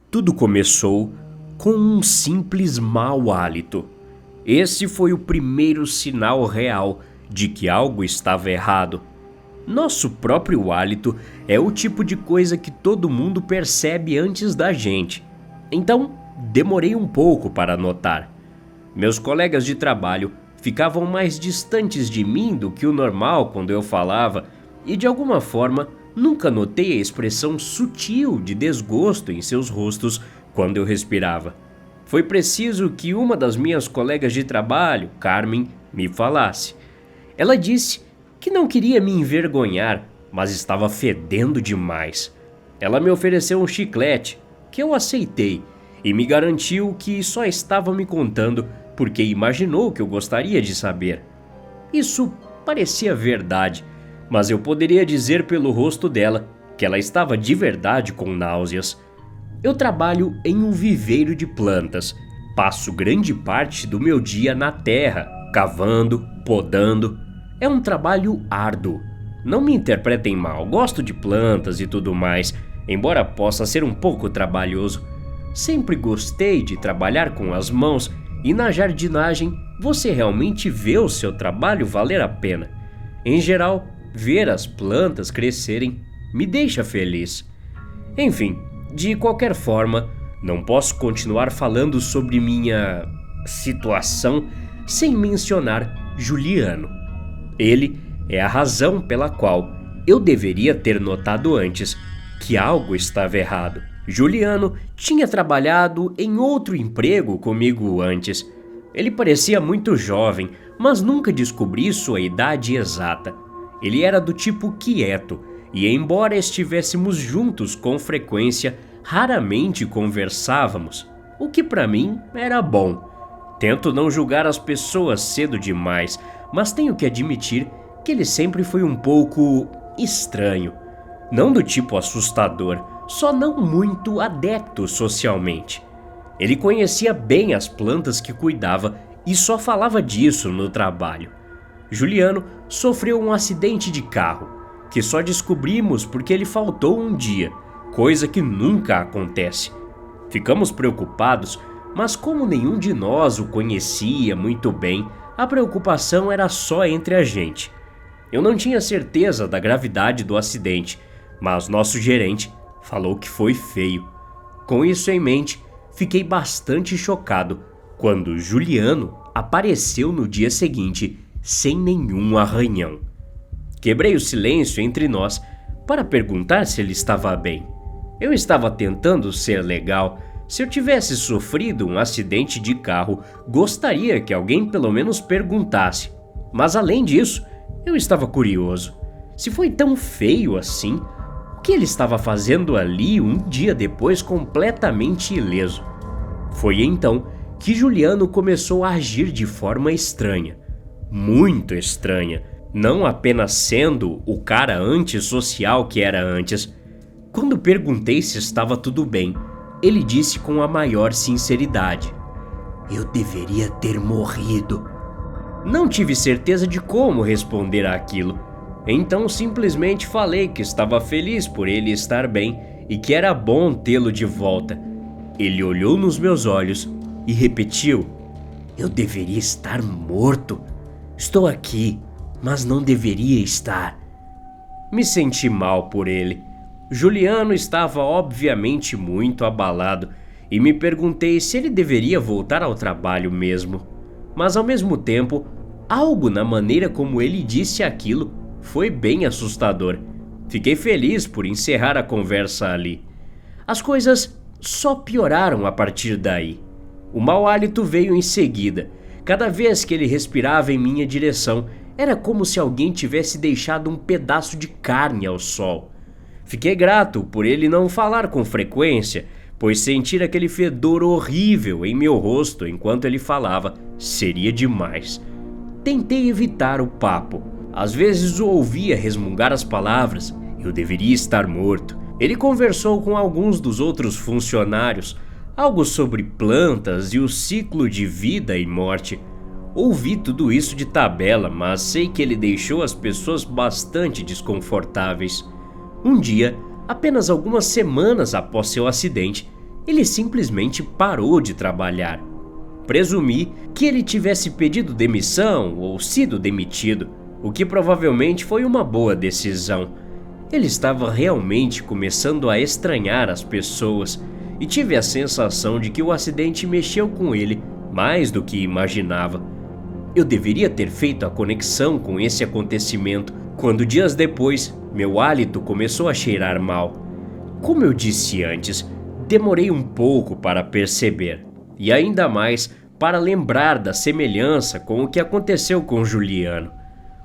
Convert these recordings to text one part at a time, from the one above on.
Tudo começou com um simples mau hálito. Esse foi o primeiro sinal real de que algo estava errado. Nosso próprio hálito é o tipo de coisa que todo mundo percebe antes da gente. Então, demorei um pouco para notar. Meus colegas de trabalho ficavam mais distantes de mim do que o normal quando eu falava, e de alguma forma nunca notei a expressão sutil de desgosto em seus rostos quando eu respirava. Foi preciso que uma das minhas colegas de trabalho, Carmen, me falasse. Ela disse que não queria me envergonhar, mas estava fedendo demais. Ela me ofereceu um chiclete, que eu aceitei, e me garantiu que só estava me contando porque imaginou que eu gostaria de saber. Isso parecia verdade, mas eu poderia dizer pelo rosto dela que ela estava de verdade com náuseas. Eu trabalho em um viveiro de plantas. Passo grande parte do meu dia na terra, cavando, podando. É um trabalho árduo. Não me interpretem mal, gosto de plantas e tudo mais, embora possa ser um pouco trabalhoso. Sempre gostei de trabalhar com as mãos e na jardinagem você realmente vê o seu trabalho valer a pena. Em geral, ver as plantas crescerem me deixa feliz. Enfim, de qualquer forma, não posso continuar falando sobre minha situação sem mencionar Juliano. Ele é a razão pela qual eu deveria ter notado antes que algo estava errado. Juliano tinha trabalhado em outro emprego comigo antes. Ele parecia muito jovem, mas nunca descobri sua idade exata. Ele era do tipo quieto, e embora estivéssemos juntos com frequência, raramente conversávamos, o que para mim era bom. Tento não julgar as pessoas cedo demais, mas tenho que admitir que ele sempre foi um pouco estranho. Não do tipo assustador, só não muito adepto socialmente. Ele conhecia bem as plantas que cuidava e só falava disso no trabalho. Juliano sofreu um acidente de carro, que só descobrimos porque ele faltou um dia, coisa que nunca acontece. Ficamos preocupados, mas como nenhum de nós o conhecia muito bem, a preocupação era só entre a gente. Eu não tinha certeza da gravidade do acidente, mas nosso gerente falou que foi feio. Com isso em mente, fiquei bastante chocado quando Juliano apareceu no dia seguinte sem nenhum arranhão. Quebrei o silêncio entre nós para perguntar se ele estava bem. Eu estava tentando ser legal. Se eu tivesse sofrido um acidente de carro, gostaria que alguém pelo menos perguntasse. Mas além disso, eu estava curioso. Se foi tão feio assim, o que ele estava fazendo ali um dia depois completamente ileso? Foi então que Juliano começou a agir de forma estranha. Muito estranha. Não apenas sendo o cara antissocial que era antes. Quando perguntei se estava tudo bem, ele disse com a maior sinceridade: "Eu deveria ter morrido." Não tive certeza de como responder àquilo. Então simplesmente falei que estava feliz por ele estar bem e que era bom tê-lo de volta. Ele olhou nos meus olhos e repetiu: "Eu deveria estar morto. Estou aqui, mas não deveria estar." Me senti mal por ele. Juliano estava obviamente muito abalado e me perguntei se ele deveria voltar ao trabalho mesmo. Mas ao mesmo tempo, algo na maneira como ele disse aquilo foi bem assustador. Fiquei feliz por encerrar a conversa ali. As coisas só pioraram a partir daí. O mau hálito veio em seguida. Cada vez que ele respirava em minha direção, era como se alguém tivesse deixado um pedaço de carne ao sol. Fiquei grato por ele não falar com frequência, pois sentir aquele fedor horrível em meu rosto enquanto ele falava seria demais. Tentei evitar o papo. Às vezes o ouvia resmungar as palavras: "Eu deveria estar morto." Ele conversou com alguns dos outros funcionários, algo sobre plantas e o ciclo de vida e morte. Ouvi tudo isso de tabela, mas sei que ele deixou as pessoas bastante desconfortáveis. Um dia, apenas algumas semanas após seu acidente, Ele simplesmente parou de trabalhar. Presumi que ele tivesse pedido demissão ou sido demitido, o que provavelmente foi uma boa decisão. Ele estava realmente começando a estranhar as pessoas e tive a sensação de que o acidente mexeu com ele mais do que imaginava. Eu deveria ter feito a conexão com esse acontecimento quando dias depois meu hálito começou a cheirar mal. Como eu disse antes, demorei um pouco para perceber, e ainda mais para lembrar da semelhança com o que aconteceu com Juliano.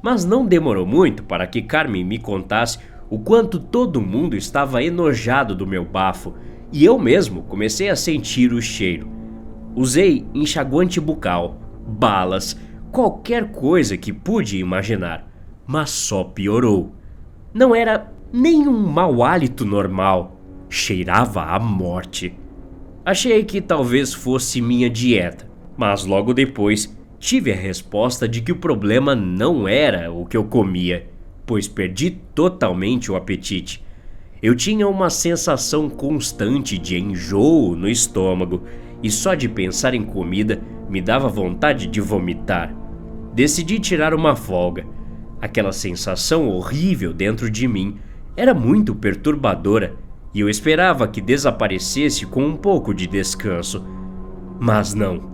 Mas não demorou muito para que Carmen me contasse o quanto todo mundo estava enojado do meu bafo, e eu mesmo comecei a sentir o cheiro. Usei enxaguante bucal, balas, qualquer coisa que pude imaginar, mas só piorou. Não era nem um mau hálito normal, cheirava a morte. Achei que talvez fosse minha dieta, mas logo depois tive a resposta de que o problema não era o que eu comia, pois perdi totalmente o apetite. Eu tinha uma sensação constante de enjoo no estômago e só de pensar em comida me dava vontade de vomitar. Decidi tirar uma folga. Aquela sensação horrível dentro de mim era muito perturbadora e eu esperava que desaparecesse com um pouco de descanso. Mas não.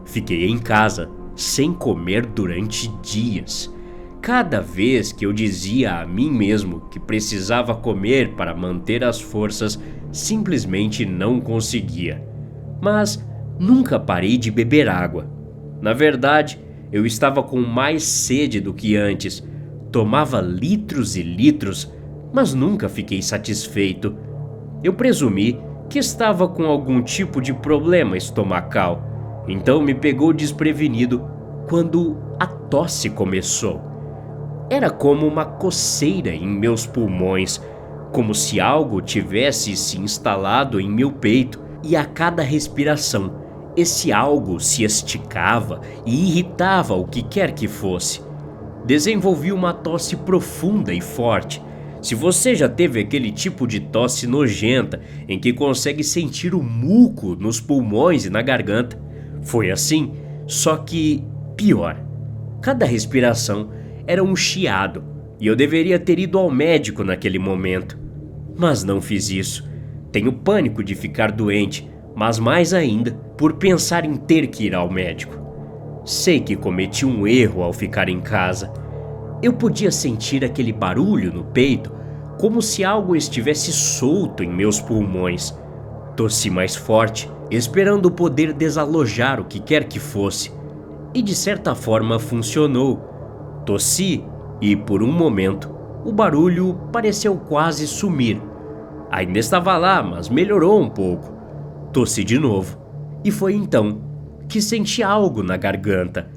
Fiquei em casa, sem comer durante dias. Cada vez que eu dizia a mim mesmo que precisava comer para manter as forças, simplesmente não conseguia. Mas nunca parei de beber água. Na verdade, eu estava com mais sede do que antes. Tomava litros e litros, mas nunca fiquei satisfeito. Eu presumi que estava com algum tipo de problema estomacal, então me pegou desprevenido quando a tosse começou. Era como uma coceira em meus pulmões, como se algo tivesse se instalado em meu peito, e a cada respiração, esse algo se esticava e irritava o que quer que fosse. Desenvolvi uma tosse profunda e forte. Se você já teve aquele tipo de tosse nojenta em que consegue sentir o muco nos pulmões e na garganta, foi assim, só que pior. Cada respiração era um chiado e eu deveria ter ido ao médico naquele momento. Mas não fiz isso. Tenho pânico de ficar doente, mas mais ainda por pensar em ter que ir ao médico. Sei que cometi um erro ao ficar em casa. Eu podia sentir aquele barulho no peito, como se algo estivesse solto em meus pulmões. Tossi mais forte, esperando poder desalojar o que quer que fosse. E de certa forma funcionou. Tossi e, por um momento, o barulho pareceu quase sumir. Ainda estava lá, mas melhorou um pouco. Tossi de novo, e foi então que senti algo na garganta.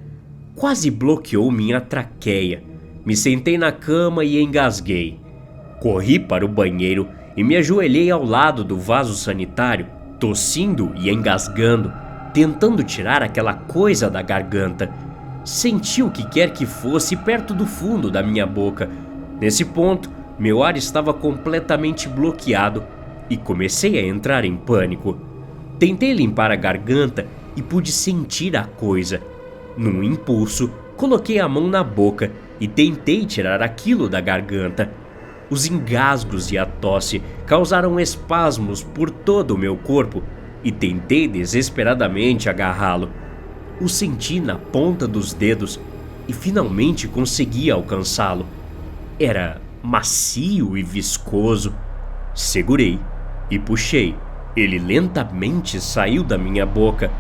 Quase bloqueou minha traqueia. Me sentei na cama e engasguei. Corri para o banheiro e me ajoelhei ao lado do vaso sanitário, tossindo e engasgando, tentando tirar aquela coisa da garganta. Senti o que quer que fosse perto do fundo da minha boca. Nesse ponto, meu ar estava completamente bloqueado e comecei a entrar em pânico. Tentei limpar a garganta e pude sentir a coisa. Num impulso, coloquei a mão na boca e tentei tirar aquilo da garganta. Os engasgos e a tosse causaram espasmos por todo o meu corpo e tentei desesperadamente agarrá-lo. O senti na ponta dos dedos e finalmente consegui alcançá-lo. Era macio e viscoso. Segurei e puxei. Ele lentamente saiu da minha boca,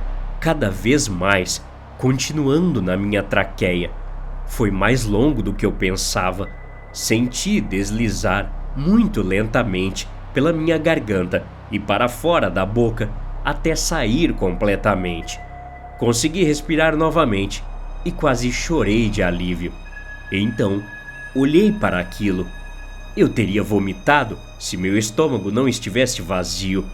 cada vez mais, continuando na minha traqueia. Foi mais longo do que eu pensava. Senti deslizar muito lentamente pela minha garganta e para fora da boca até sair completamente. Consegui respirar novamente e quase chorei de alívio. Então, olhei para aquilo. Eu teria vomitado se meu estômago não estivesse vazio.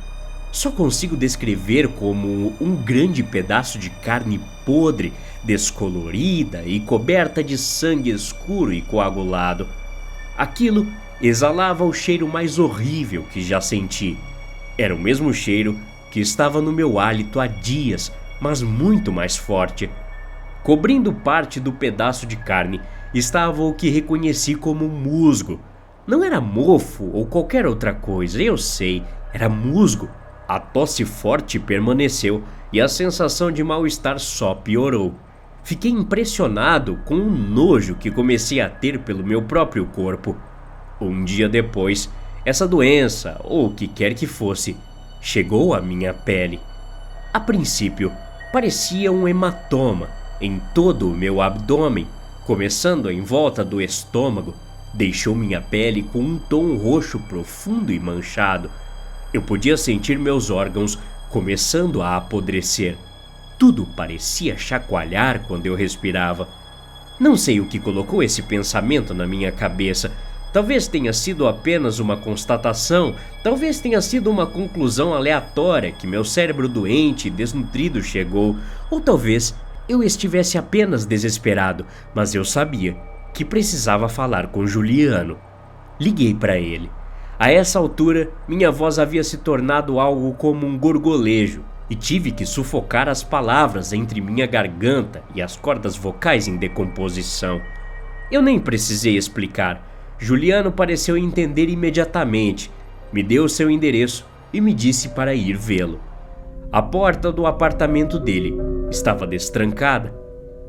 Só consigo descrever como um grande pedaço de carne podre, descolorida e coberta de sangue escuro e coagulado. Aquilo exalava o cheiro mais horrível que já senti. Era o mesmo cheiro que estava no meu hálito há dias, mas muito mais forte. Cobrindo parte do pedaço de carne estava o que reconheci como musgo. Não era mofo ou qualquer outra coisa, eu sei, era musgo. A tosse forte permaneceu e a sensação de mal-estar só piorou. Fiquei impressionado com o nojo que comecei a ter pelo meu próprio corpo. Um dia depois, essa doença, ou o que quer que fosse, chegou à minha pele. A princípio, parecia um hematoma em todo o meu abdômen, começando em volta do estômago. Deixou minha pele com um tom roxo profundo e manchado. Eu podia sentir meus órgãos começando a apodrecer. Tudo parecia chacoalhar quando eu respirava. Não sei o que colocou esse pensamento na minha cabeça. Talvez tenha sido apenas uma constatação, talvez tenha sido uma conclusão aleatória que meu cérebro doente e desnutrido chegou, ou talvez eu estivesse apenas desesperado, mas eu sabia que precisava falar com Juliano. Liguei para ele. A essa altura, minha voz havia se tornado algo como um gorgolejo e tive que sufocar as palavras entre minha garganta e as cordas vocais em decomposição. Eu nem precisei explicar. Juliano pareceu entender imediatamente, me deu seu endereço e me disse para ir vê-lo. A porta do apartamento dele estava destrancada.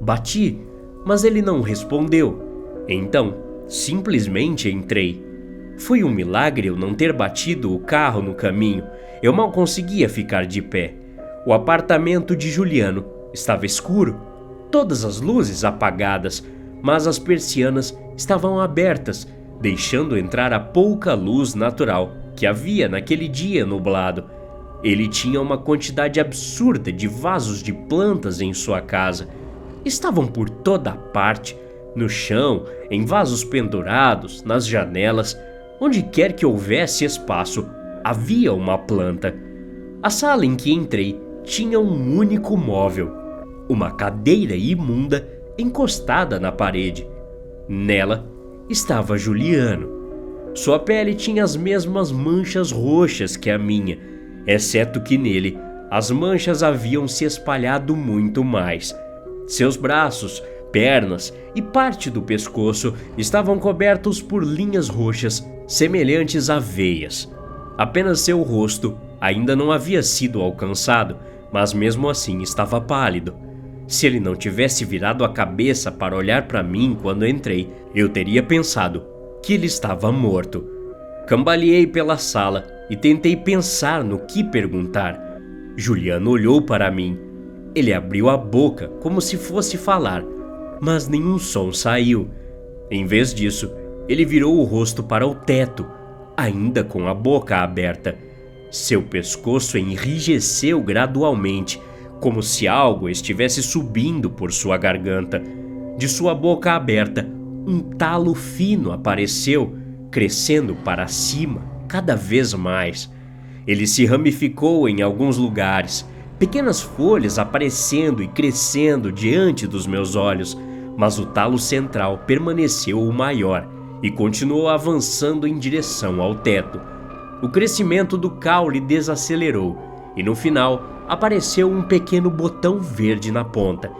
Bati, mas ele não respondeu. Então, simplesmente entrei. Foi um milagre eu não ter batido o carro no caminho. Eu mal conseguia ficar de pé. O apartamento de Juliano estava escuro, todas as luzes apagadas, mas as persianas estavam abertas, deixando entrar a pouca luz natural que havia naquele dia nublado. Ele tinha uma quantidade absurda de vasos de plantas em sua casa. Estavam por toda parte, no chão, em vasos pendurados, nas janelas. Onde quer que houvesse espaço, havia uma planta. A sala em que entrei tinha um único móvel, uma cadeira imunda encostada na parede. Nela estava Juliano. Sua pele tinha as mesmas manchas roxas que a minha, exceto que nele as manchas haviam se espalhado muito mais. Seus braços, pernas e parte do pescoço estavam cobertos por linhas roxas semelhantes a veias. Apenas seu rosto ainda não havia sido alcançado, mas mesmo assim estava pálido. Se ele não tivesse virado a cabeça para olhar para mim quando entrei, eu teria pensado que ele estava morto. Cambaleei pela sala e tentei pensar no que perguntar. Juliano olhou para mim. Ele abriu a boca como se fosse falar, mas nenhum som saiu. Em vez disso, ele virou o rosto para o teto, ainda com a boca aberta. Seu pescoço enrijeceu gradualmente, como se algo estivesse subindo por sua garganta. De sua boca aberta, um talo fino apareceu, crescendo para cima cada vez mais. Ele se ramificou em alguns lugares, pequenas folhas aparecendo e crescendo diante dos meus olhos, mas o talo central permaneceu o maior e continuou avançando em direção ao teto. O crescimento do caule desacelerou e no final apareceu um pequeno botão verde na ponta.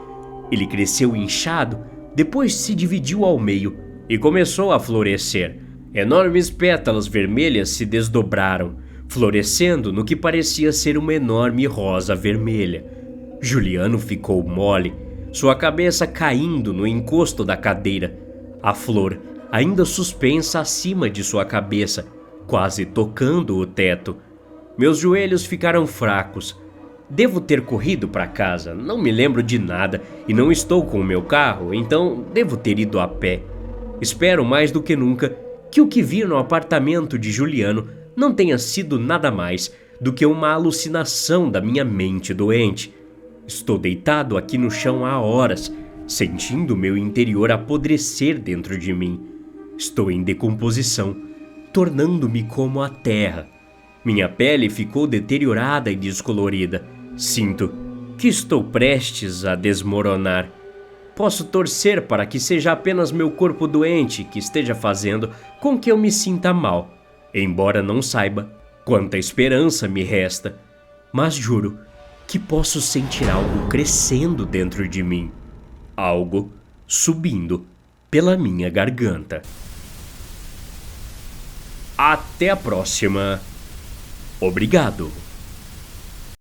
Ele cresceu inchado, depois se dividiu ao meio e começou a florescer. Enormes pétalas vermelhas se desdobraram, florescendo no que parecia ser uma enorme rosa vermelha. Juliano ficou mole, sua cabeça caindo no encosto da cadeira. A flor ainda suspensa acima de sua cabeça, quase tocando o teto. Meus joelhos ficaram fracos. Devo ter corrido para casa, não me lembro de nada e não estou com o meu carro, então devo ter ido a pé. Espero mais do que nunca que o que vi no apartamento de Juliano não tenha sido nada mais do que uma alucinação da minha mente doente. Estou deitado aqui no chão há horas, sentindo meu interior apodrecer dentro de mim. Estou em decomposição, tornando-me como a terra. Minha pele ficou deteriorada e descolorida. Sinto que estou prestes a desmoronar. Posso torcer para que seja apenas meu corpo doente que esteja fazendo com que eu me sinta mal, embora não saiba quanta esperança me resta. mas juro que posso sentir algo crescendo dentro de mim, algo subindo pela minha garganta. Até a próxima. Obrigado.